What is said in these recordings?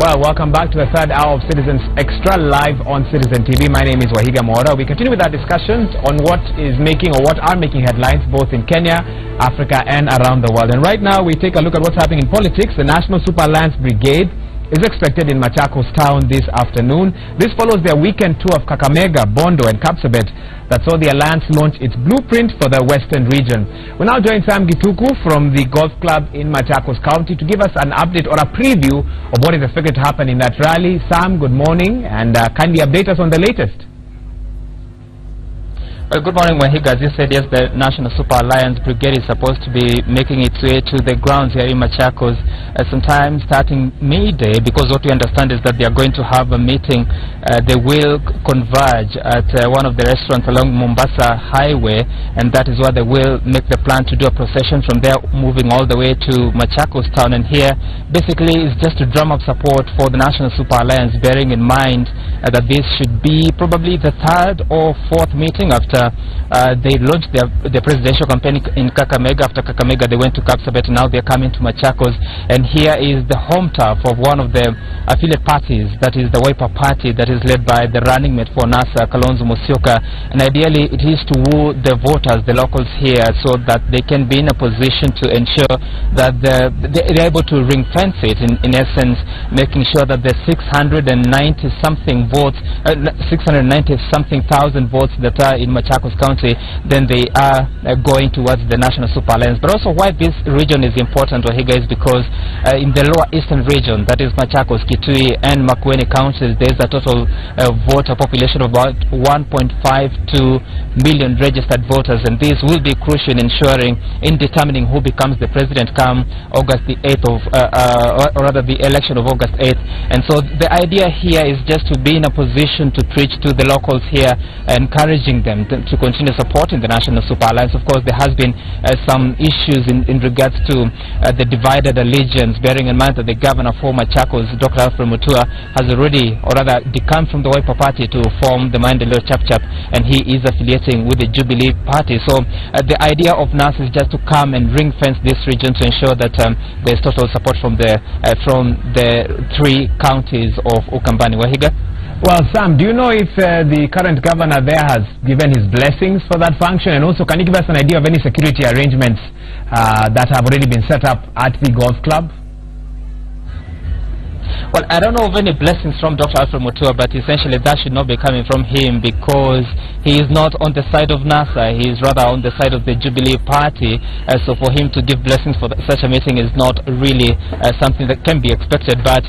Well, welcome back to the third hour of Citizens Extra live on Citizen TV. My name is Wahiga Mora. We continue with our discussions on what is making or what are making headlines both in Kenya, Africa and around the world. And right now we take a look at what's happening in politics. The National Super Alliance Brigade is expected in Machakos town this afternoon. This follows their weekend tour of Kakamega, Bondo and Kapsabet that saw the Alliance launch its blueprint for the Western region. We now join Sam Gituku from the golf club in Machakos County to give us an update or a preview of what is expected to happen in that rally. Sam, good morning, and kindly update us on the latest. Well, good morning, Wahiga. As you said, yes, the National Super Alliance Brigade is supposed to be making its way to the grounds here in Machakos sometime starting midday, because what we understand is that they are going to have a meeting. They will converge at one of the restaurants along Mombasa Highway, and that is where they will make the plan to do a procession from there, moving all the way to Machakos town. And here, basically, is just to drum up support for the National Super Alliance, bearing in mind that this should be probably the third or fourth meeting after they launched their presidential campaign in Kakamega. After Kakamega, they went to Kapsabet. Now they're coming to Machakos, and here is the home turf of one of the affiliate parties, that is the Wiper Party, that is led by the running mate for NASA, Kalonzo Musyoka. And ideally, it is to woo the voters, the locals here, so that they can be in a position to ensure that they're able to ring fence it, in essence, making sure that the 690-something votes, 690-something thousand votes that are in Machakos County, then they are going towards the National Super Alliance. But also why this region is important, Wahiga, is because in the lower eastern region, that is Machakos, Kitui and Makueni counties, there is a total voter population of about 1.52 million registered voters, and this will be crucial in ensuring, in determining who becomes the president come August the 8th of, or rather the election of August 8th. And so the idea here is just to be in a position to preach to the locals here, encouraging them to continue supporting the National Super Alliance. Of course, there has been some issues in regards to the divided allegiance, bearing in mind that the governor for Machakos, Dr. Alfred Mutua, has already, or rather, decamped from the Wiper Party to form the Maendeleo Chap-Chap, and he is affiliating with the Jubilee Party. So the idea of NAS is just to come and ring-fence this region to ensure that there is total support from the three counties of Ukambani. Wahiga? Well, Sam, do you know if the current governor there has given his blessings for that function? And also, can you give us an idea of any security arrangements that have already been set up at the golf club? Well, I don't know of any blessings from Dr. Alfred Mutua, but essentially that should not be coming from him, because he is not on the side of NASA. He is rather on the side of the Jubilee Party. So for him to give blessings for such a meeting is not really something that can be expected. But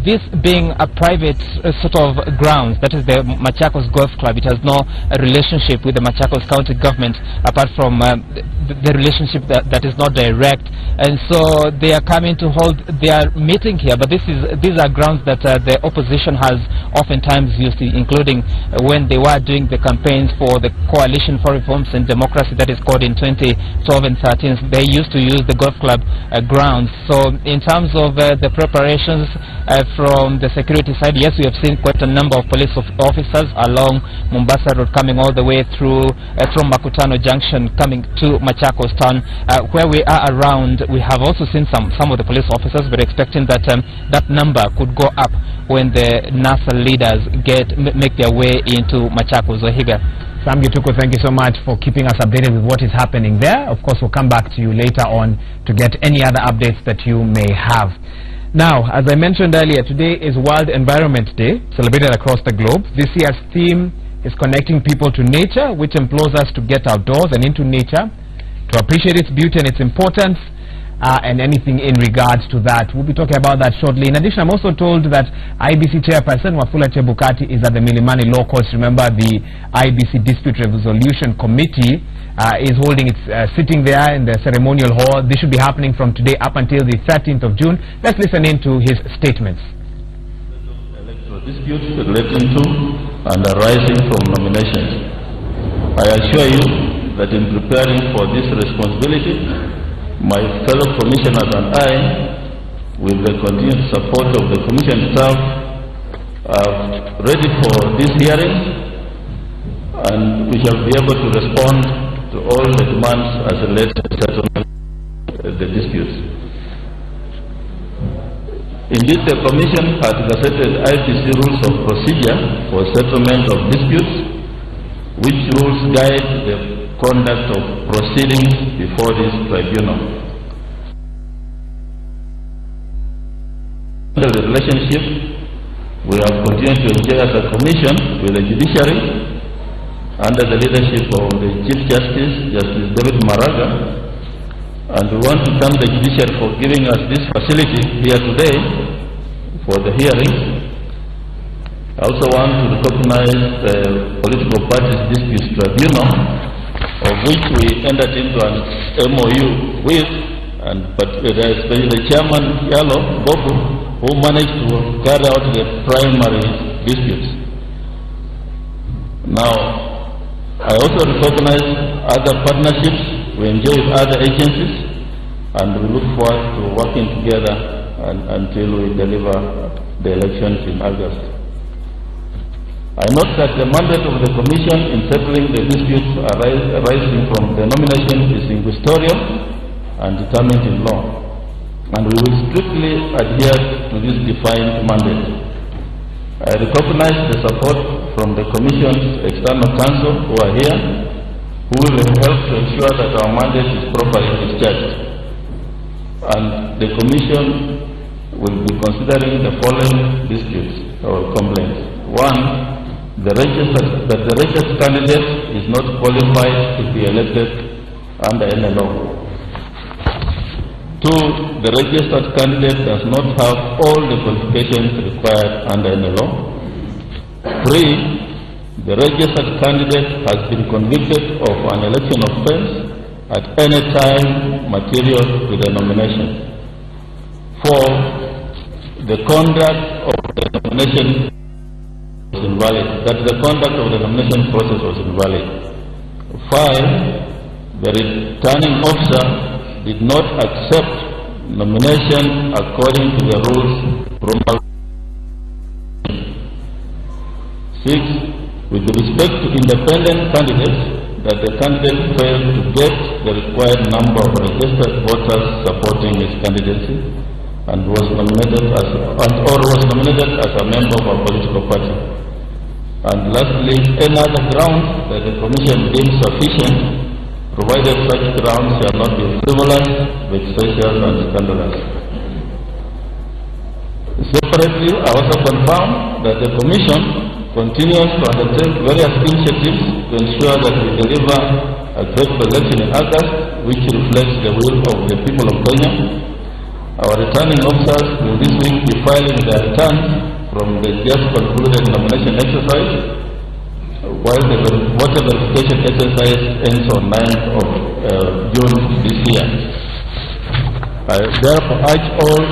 this being a private sort of grounds, that is the Machakos Golf Club, it has no relationship with the Machakos County government, apart from the relationship that is not direct. And so they are coming to hold their meeting here, but these are grounds that the opposition has oftentimes used, including when they were doing the campaigns for the Coalition for Reforms and Democracy, that is called in 2012 and 13. They used to use the golf club grounds. So in terms of the preparations from the security side, yes, we have seen quite a number of police officers along Mombasa Road coming all the way through from Makutano Junction coming to Machakos town. Where we are around, we have also seen some of the police officers, but expecting that that number could go up when the NASA leaders make their way into Machakos. Wahiga. Sam Gituku, thank you so much for keeping us updated with what is happening there. Of course, we'll come back to you later on to get any other updates that you may have. Now, as I mentioned earlier, today is World Environment Day, celebrated across the globe. This year's theme is connecting people to nature, which implores us to get outdoors and into nature, to appreciate its beauty and its importance, and anything in regards to that. We'll be talking about that shortly. In addition, I'm also told that IEBC chairperson Wafula Chebukati is at the Milimani Law Courts. Remember, the IEBC Dispute Resolution Committee is holding its sitting there in the ceremonial hall. This should be happening from today up until the 13th of June. Let's listen in to his statements. Electoral disputes relating to and arising from nominations. I assure you that in preparing for this responsibility, my fellow commissioners and I, with the continued support of the commission staff, are ready for this hearing, and we shall be able to respond to all the demands as related to settlement the disputes. Indeed, the Commission had gazetted IEBC rules of procedure for settlement of disputes, which rules guide the conduct of proceedings before this tribunal. The relationship we have continued to enjoy as a Commission with the judiciary under the leadership of the Chief Justice, Justice David Maraga, and we want to thank the judiciary for giving us this facility here today for the hearings. I also want to recognize the Political Parties Disputes Tribunal, of which we entered into an MOU with, but especially the chairman, Yalo Bobu, who managed to carry out the primary disputes. Now, I also recognize other partnerships we enjoy with other agencies, and we look forward to working together until we deliver the elections in August. I note that the mandate of the Commission in settling the disputes arising from the nomination is inquisitorial and determined in law, and we will strictly adhere to this defined mandate. I recognize the support from the Commission's external counsel who are here, who will help to ensure that our mandate is properly discharged. And the Commission will be considering the following disputes or complaints. One, the registered candidate is not qualified to be elected under any law. Two, the registered candidate does not have all the qualifications required under any law. Three, the registered candidate has been convicted of an election offense at any time material to the nomination. Four, the conduct of the nomination was invalid. That the conduct of the nomination process was invalid. Five, the returning officer did not accept nomination according to the rules promulgated. Six, with respect to independent candidates, that the candidate failed to get the required number of registered voters supporting his candidacy and was nominated as a member of a political party. And lastly, any other grounds that the Commission deems sufficient, provided such grounds shall not be frivolous, vexatious, and scandalous. Separately, I also confirm that the Commission continues to undertake various initiatives to ensure that we deliver a great election in August, which reflects the will of the people of Kenya. Our returning officers will this week be filing their returns from the just concluded nomination exercise, while the voter verification exercise ends on 9th of June this year. I therefore urge all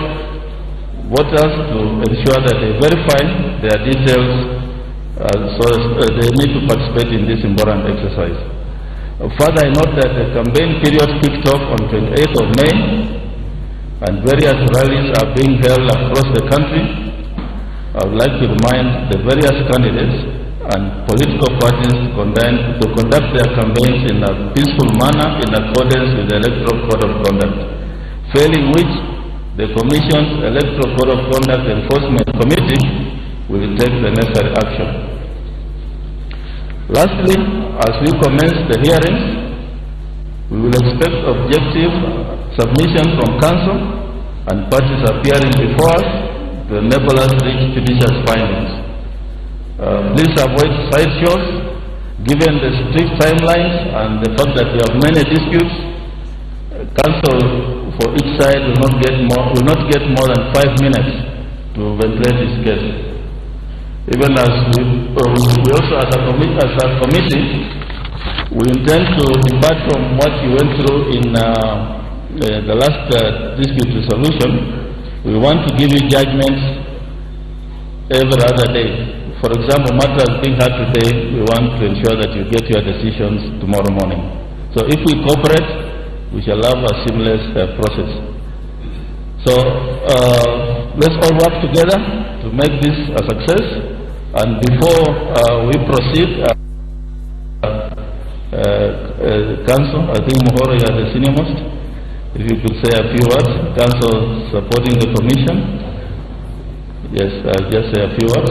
voters to ensure that they verify their details they need to participate in this important exercise. Further, I note that the campaign period kicked off on 28th of May, and various rallies are being held across the country. I would like to remind the various candidates and political parties to conduct their campaigns in a peaceful manner in accordance with the Electoral Code of Conduct, failing which the Commission's Electoral Code of Conduct Enforcement Committee will take the necessary action. Lastly, as we commence the hearings, we will expect objective submission from Council and parties appearing before us to enable us to reach judicial findings. Please avoid sideshows, given the strict timelines and the fact that we have many disputes. Council for each side will not get more than 5 minutes to ventilate this case. Even as we also as a committee, we intend to depart from what you went through in the last dispute resolution. We want to give you judgments every other day. For example, matters being heard today, we want to ensure that you get your decisions tomorrow morning. So if we cooperate, we shall have a seamless process. So let's all work together to make this a success. And before we proceed, Council, I think Muhoro, you are the senior most. If you could say a few words, Council supporting the Commission Yes, I'll just say a few words.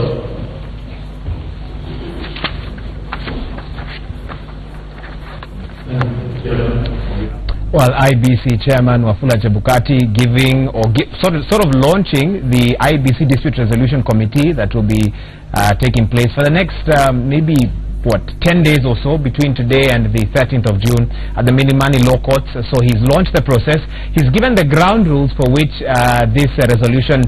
Well, IEBC Chairman Wafula Chebukati giving or sort of launching the IEBC Dispute Resolution Committee that will be taking place for the next maybe 10 days or so between today and the 13th of June at the Milimani Law Courts. So he's launched the process. He's given the ground rules for which this resolution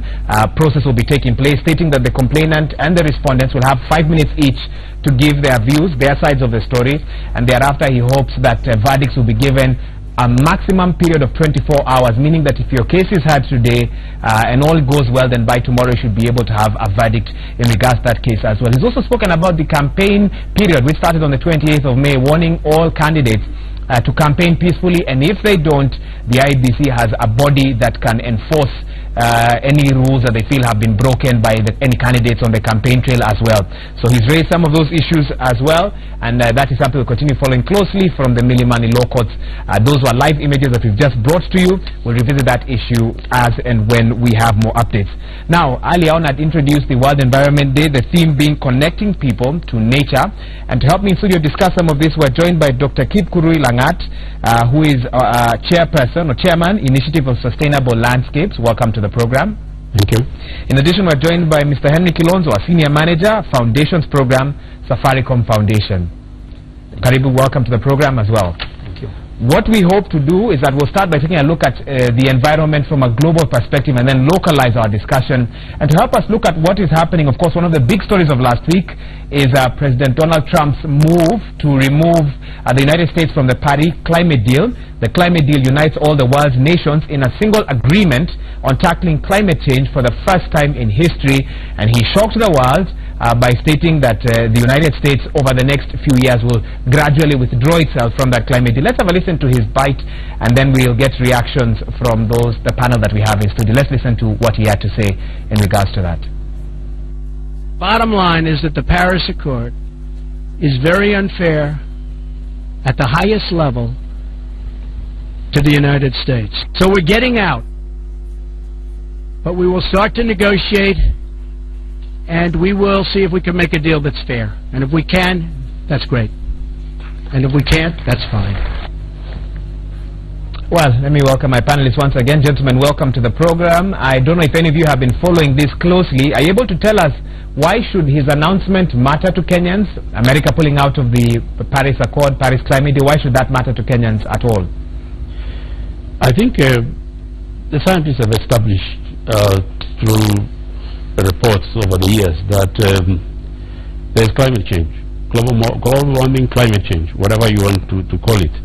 process will be taking place, stating that the complainant and the respondents will have 5 minutes each to give their views, their sides of the story, and thereafter he hopes that verdicts will be given a maximum period of 24 hours, meaning that if your case is heard today and all goes well, then by tomorrow you should be able to have a verdict in regards to that case as well. He's also spoken about the campaign period, which started on the 28th of May, warning all candidates to campaign peacefully, and if they don't, the IEBC has a body that can enforce any rules that they feel have been broken by any candidates on the campaign trail as well. So he's raised some of those issues as well, and that is something we'll continue following closely from the Milimani Law Courts. Those were live images that we've just brought to you. We'll revisit that issue as and when we have more updates. Now, earlier on, I'd introduced the World Environment Day, the theme being connecting people to nature. And to help me in studio discuss some of this, we're joined by Dr. Kip Kurui Langat, who is Chairman, Initiative of Sustainable Landscapes. Welcome to the program. Thank you. In addition, we're joined by Mr. Henry Kilonzo, a Senior Manager, Foundations Program, Safaricom Foundation. Karibu, welcome to the program as well. Thank you. What we hope to do is that we'll start by taking a look at the environment from a global perspective and then localize our discussion. And to help us look at what is happening, of course, one of the big stories of last week is President Donald Trump's move to remove the United States from the Paris climate deal. The climate deal unites all the world's nations in a single agreement on tackling climate change for the first time in history. And he shocked the world by stating that the United States over the next few years will gradually withdraw itself from that climate deal. Let's have a listen to his bite, and then we'll get reactions from the panel that we have in studio. Let's listen to what he had to say in regards to that. Bottom line is that the Paris Accord is very unfair at the highest level to the United States. So we're getting out, but we will start to negotiate, and we will see if we can make a deal that's fair. And if we can, that's great. And if we can't, that's fine. Well, let me welcome my panelists once again. Gentlemen, welcome to the program. I don't know if any of you have been following this closely. Are you able to tell us why should his announcement matter to Kenyans? America pulling out of the Paris Accord, Paris Climate Deal, why should that matter to Kenyans at all? I think the scientists have established through reports over the years that there's climate change, global warming, climate change, whatever you want to call it.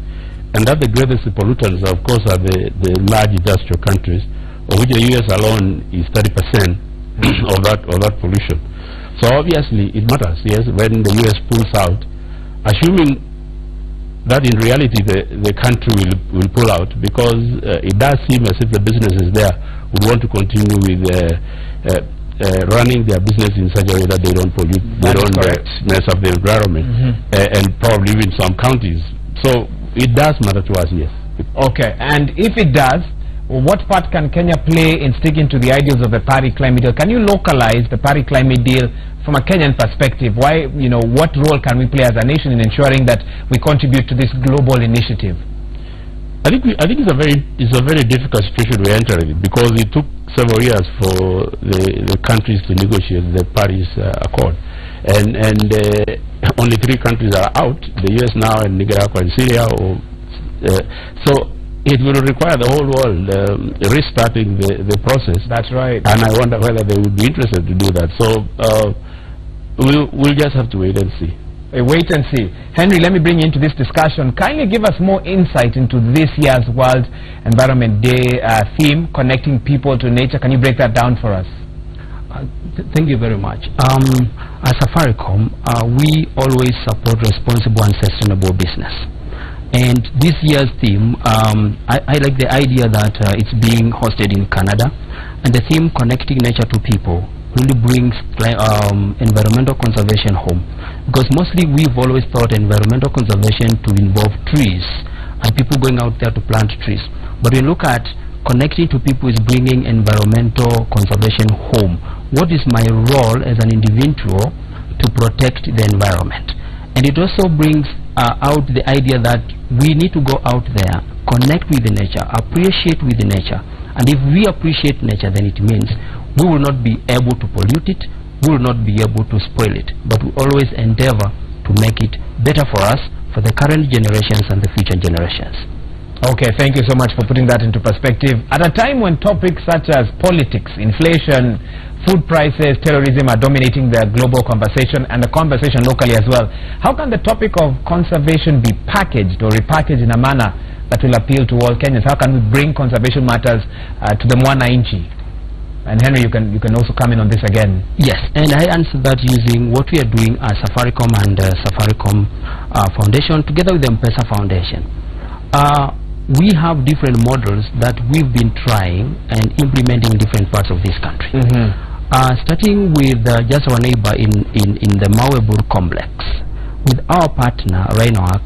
And that the greatest pollutants, of course, are the large industrial countries, of which the US alone is 30% of that pollution. So obviously it matters, yes, when the US pulls out, assuming that in reality the country will pull out, because it does seem as if the businesses there would want to continue with running their business in such a way that they don't pollute, they don't mess up the environment, and probably even some counties. So it does matter to us, yes. Okay, and if it does, what part can Kenya play in sticking to the ideals of the Paris Climate Deal? Can you localize the Paris Climate Deal from a Kenyan perspective? Why, what role can we play as a nation in ensuring that we contribute to this global initiative? I think it's a very difficult situation we're entering, because it took several years for the countries to negotiate the Paris Accord, and only 3 countries are out: the US now, and Nicaragua and Syria. So it will require the whole world restarting the process. That's right. And I wonder whether they would be interested to do that. So we'll just have to wait and see. Wait and see. Henry, let me bring you into this discussion. Kindly give us more insight into this year's World Environment Day theme, connecting people to nature. Can you break that down for us? Thank you very much. As Safaricom, we always support responsible and sustainable business. And this year's theme, I like the idea that it's being hosted in Canada, and the theme connecting nature to people really brings environmental conservation home, because mostly we've always thought environmental conservation to involve trees and people going out there to plant trees. But when you look at connecting to people is bringing environmental conservation home. What is my role as an individual to protect the environment? And it also brings out the idea that we need to go out there, connect with the nature, appreciate with the nature. And if we appreciate nature, then it means we will not be able to pollute it, we will not be able to spoil it, but we always endeavor to make it better for us, for the current generations and the future generations. Okay, thank you so much for putting that into perspective. At a time when topics such as politics, inflation, food prices, terrorism are dominating the global conversation and the conversation locally as well, how can the topic of conservation be packaged or repackaged in a manner that will appeal to all Kenyans? How can we bring conservation matters to the mwananchi? And Henry, you can also come in on this again. Yes, and I answer that using what we are doing as Safaricom and Safaricom Foundation together with the M-Pesa Foundation. We have different models that we've been trying and implementing in different parts of this country. Starting with just our neighbor in the Mawebur complex. With our partner, Rhinoarc,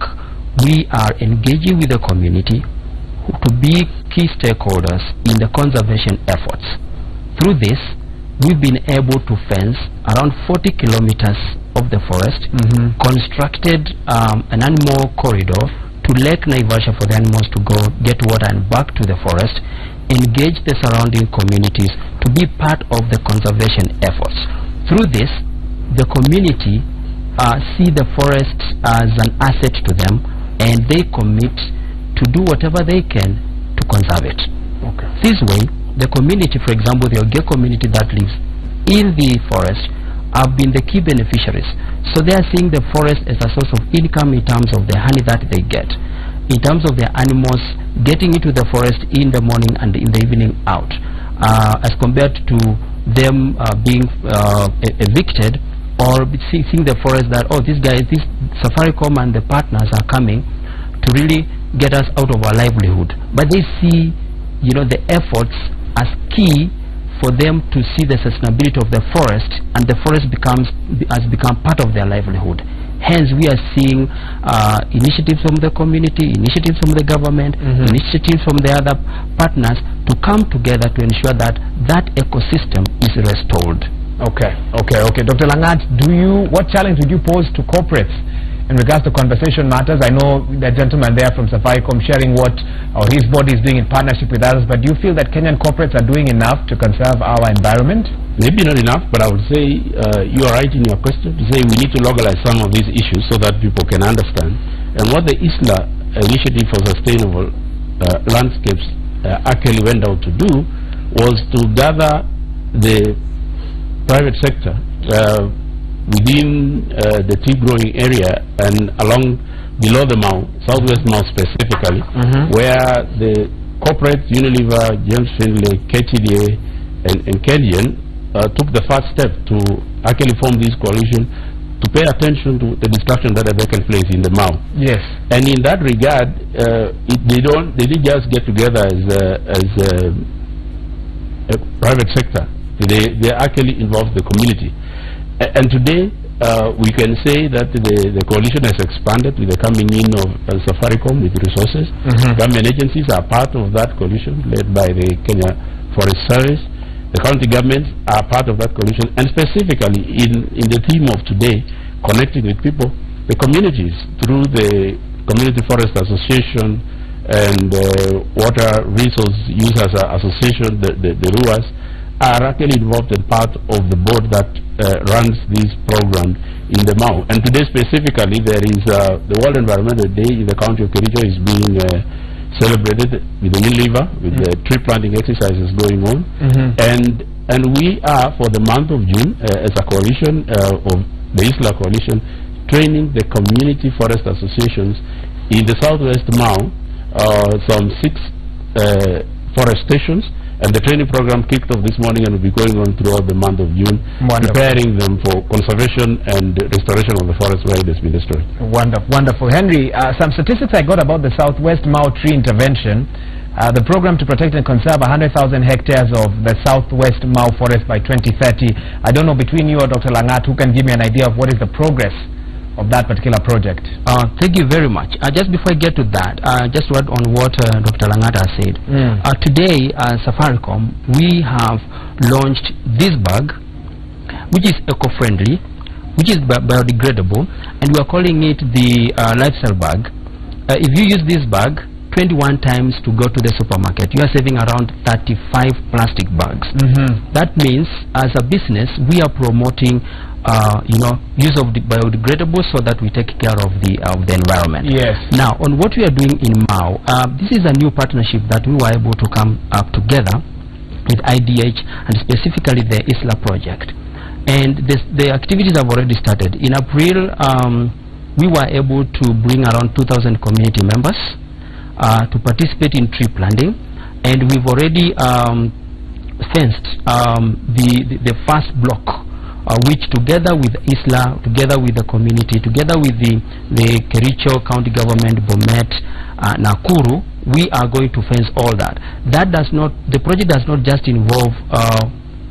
we are engaging with the community to be key stakeholders in the conservation efforts. Through this, we've been able to fence around 40 kilometers of the forest, constructed an animal corridor to Lake Naivasha for the animals to go get water and back to the forest, engage the surrounding communities to be part of the conservation efforts. Through this, the community see the forest as an asset to them, and they commit to do whatever they can to conserve it. This way, the community, for example, the Oge community that lives in the forest, have been the key beneficiaries. So they are seeing the forest as a source of income in terms of the honey that they get, in terms of their animals getting into the forest in the morning and in the evening out, as compared to them being evicted or seeing the forest that, oh, these guys, this Safaricom and the partners are coming to really get us out of our livelihood. But they see, you know, the efforts as key for them to see the sustainability of the forest, and the forest has become part of their livelihood. Hence, we are seeing initiatives from the community, initiatives from the government, initiatives from the other partners to come together to ensure that that ecosystem is restored. Okay. Dr. Langat, what challenge would you pose to corporates in regards to conservation matters? I know the gentleman there from Safaricom sharing what his body is doing in partnership with others, but do you feel that Kenyan corporates are doing enough to conserve our environment? Maybe not enough, but I would say you are right in your question to say we need to localize some of these issues so that people can understand. And what the ISLA Initiative for Sustainable Landscapes actually went out to do was to gather the private sector within the tea growing area and along below the Mau, southwest Mau specifically, where the corporate Unilever, James Finlay, KTDA and Kenyan took the first step to actually form this coalition to pay attention to the destruction that had taken place in the Mau. Yes. And in that regard, they didn't just get together as a private sector. They actually involved the community. And today, we can say that the coalition has expanded with the coming in of Safaricom with resources. Government agencies are part of that coalition led by the Kenya Forest Service. The county governments are part of that coalition, and specifically in the theme of today, connecting with people, the communities through the Community Forest Association and Water Resource Users Association, the RUAS, are actually involved in part of the board that runs this program in the Mau. And today specifically, there is the World Environmental Day in the county of Kericho is being celebrated with the Unilever, with the tree planting exercises going on. And we are, for the month of June, as a coalition of the ISLA coalition, training the community forest associations in the southwest Mau, some 6 forest stations. And the training program kicked off this morning and will be going on throughout the month of June, preparing them for conservation and restoration of the forest where it has been destroyed. Wonderful. Henry, some statistics I got about the Southwest Mau tree intervention. The program to protect and conserve 100,000 hectares of the Southwest Mau forest by 2030. I don't know, between you or Dr. Langat, who can give me an idea of what is the progress of that particular project? Thank you very much. Just before I get to that, just to add on what Dr. Langata said. Today, Safaricom, we have launched this bag, which is eco-friendly, which is biodegradable, and we are calling it the lifestyle bag. If you use this bag 21 times to go to the supermarket, you are saving around 35 plastic bags. That means, as a business, we are promoting use of the biodegradable so that we take care of the environment. Yes. Now, on what we are doing in Mau, this is a new partnership that we were able to come up together with IDH and specifically the ISLA project. And the activities have already started. In April, we were able to bring around 2,000 community members to participate in tree planting, and we've already fenced the first block, which together with ISLA, together with the community, together with the Kericho County Government, Bomet, Nakuru, we are going to fence all that. The project does not just involve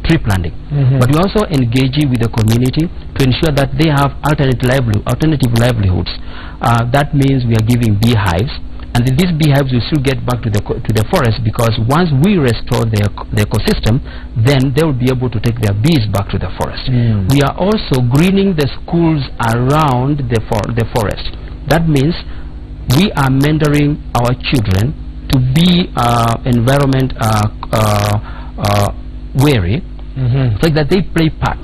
tree planting, but we're also engaging with the community to ensure that they have alternative livelihoods. That means we are giving beehives, and these beehives will still get back to the forest, because once we restore the ecosystem, then they will be able to take their bees back to the forest. We are also greening the schools around the forest. That means we are mentoring our children to be environment wary, so that they play part,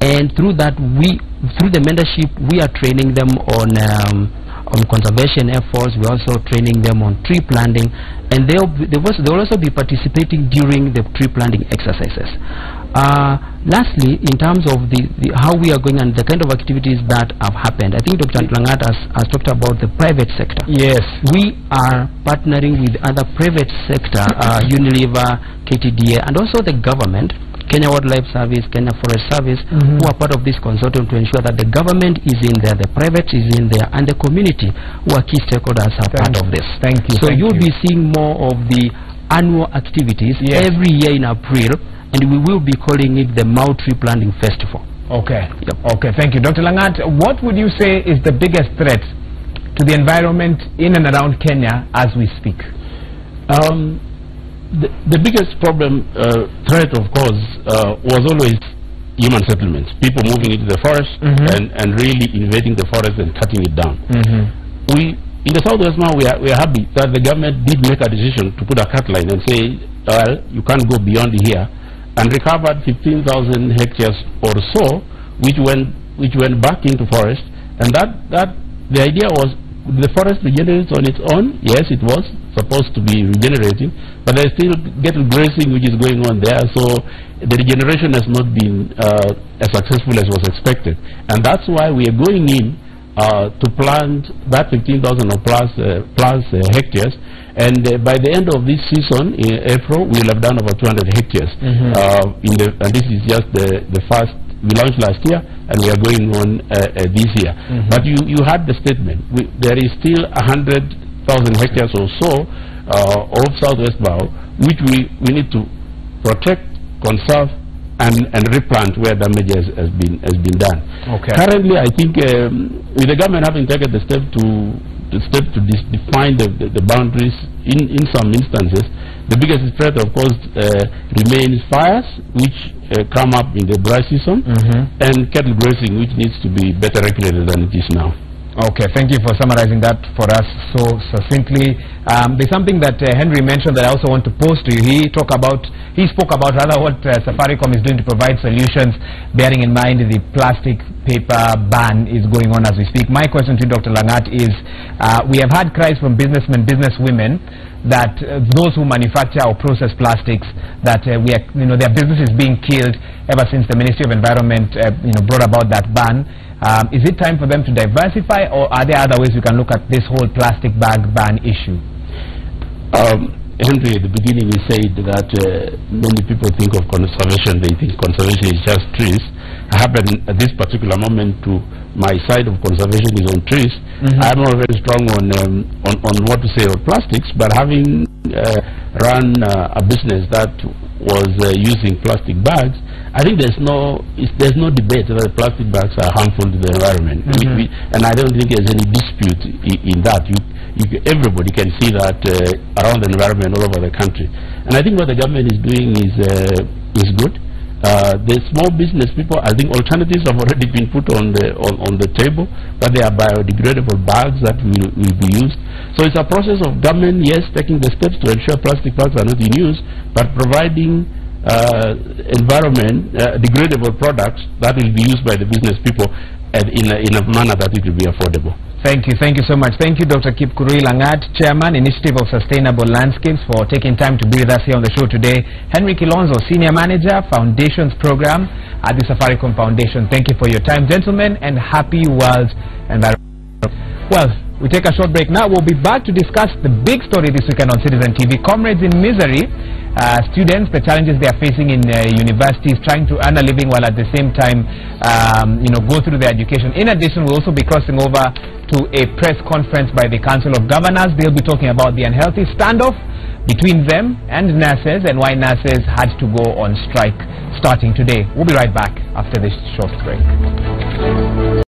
and through that, through the mentorship, we are training them on conservation efforts. We're also training them on tree planting, and they'll also be participating during the tree planting exercises. Lastly, in terms of how we are going and the kind of activities that have happened, I think Dr. Langata has talked about the private sector. Yes. We are partnering with other private sector, Unilever, KTDA, and also the government, Kenya Wildlife Service, Kenya Forest Service, who are part of this consortium to ensure that the government is in there, the private is in there, and the community, who are key stakeholders, are part of this. Thank you. So you'll be seeing more of the annual activities every year in April, and we will be calling it the Mau Tree Planting Festival. Okay. Okay, thank you. Dr. Langat, what would you say is the biggest threat to the environment in and around Kenya as we speak? The biggest problem, threat, of course, was always human settlements. People moving into the forest and really invading the forest and cutting it down. In the southwest now, we are happy that the government did make a decision to put a cut line and say, well, you can't go beyond here, and recovered 15,000 hectares or so, which went back into forest. And that the idea was the forest regenerates on its own. Yes, it was supposed to be regenerating, but there's still cattle grazing which is going on there, so the regeneration has not been as successful as was expected. And that's why we are going in to plant that 15,000 or plus hectares, and by the end of this season in April we will have done over 200 hectares. And this is just the first. We launched last year, and we are going on this year. But you had the statement. There is still 100,000 hectares or so of Southwest Bao, which we need to protect, conserve, and replant where damage has been done. Okay. Currently, I think with the government having taken the step to define the boundaries in some instances, the biggest threat, of course, remains fires, which come up in the dry season, and cattle grazing, which needs to be better regulated than it is now. Okay, thank you for summarizing that for us so succinctly. There's something that Henry mentioned that I also want to pose to you. He spoke about rather what Safaricom is doing to provide solutions, bearing in mind the plastic paper ban is going on as we speak. My question to you, Dr. Langat, is we have had cries from businessmen, businesswomen, that those who manufacture or process plastics, that their business is being killed ever since the Ministry of Environment brought about that ban. Is it time for them to diversify, or are there other ways we can look at this whole plastic bag ban issue? Henry, at the beginning we said that many people think of conservation, they think conservation is just trees. I happen at this particular moment to my side of conservation is on trees. I'm not very strong on what to say on plastics, but having run a business that was using plastic bags, I think there's no debate whether plastic bags are harmful to the environment. And I don't think there's any dispute in that. Everybody can see that around the environment all over the country. And I think what the government is doing is good. The small business people, I think alternatives have already been put on the table, but they are biodegradable bags that will be used. So it's a process of government, yes, taking the steps to ensure plastic bags are not in use, but providing environment degradable products that will be used by the business people in a manner that it will be affordable. Thank you so much. Thank you, Dr. Kipkurui Langat, Chairman, Initiative of Sustainable Landscapes, for taking time to be with us here on the show today. Henry Kilonzo, Senior Manager, Foundations Program at the Safaricom Foundation. Thank you for your time, gentlemen, and happy World Environment. Well, we take a short break now. We'll be back to discuss the big story this weekend on Citizen TV. Comrades in misery, students, the challenges they are facing in universities, trying to earn a living while at the same time, go through their education. In addition, we'll also be crossing over to a press conference by the Council of Governors. They'll be talking about the unhealthy standoff between them and nurses and why nurses had to go on strike starting today. We'll be right back after this short break.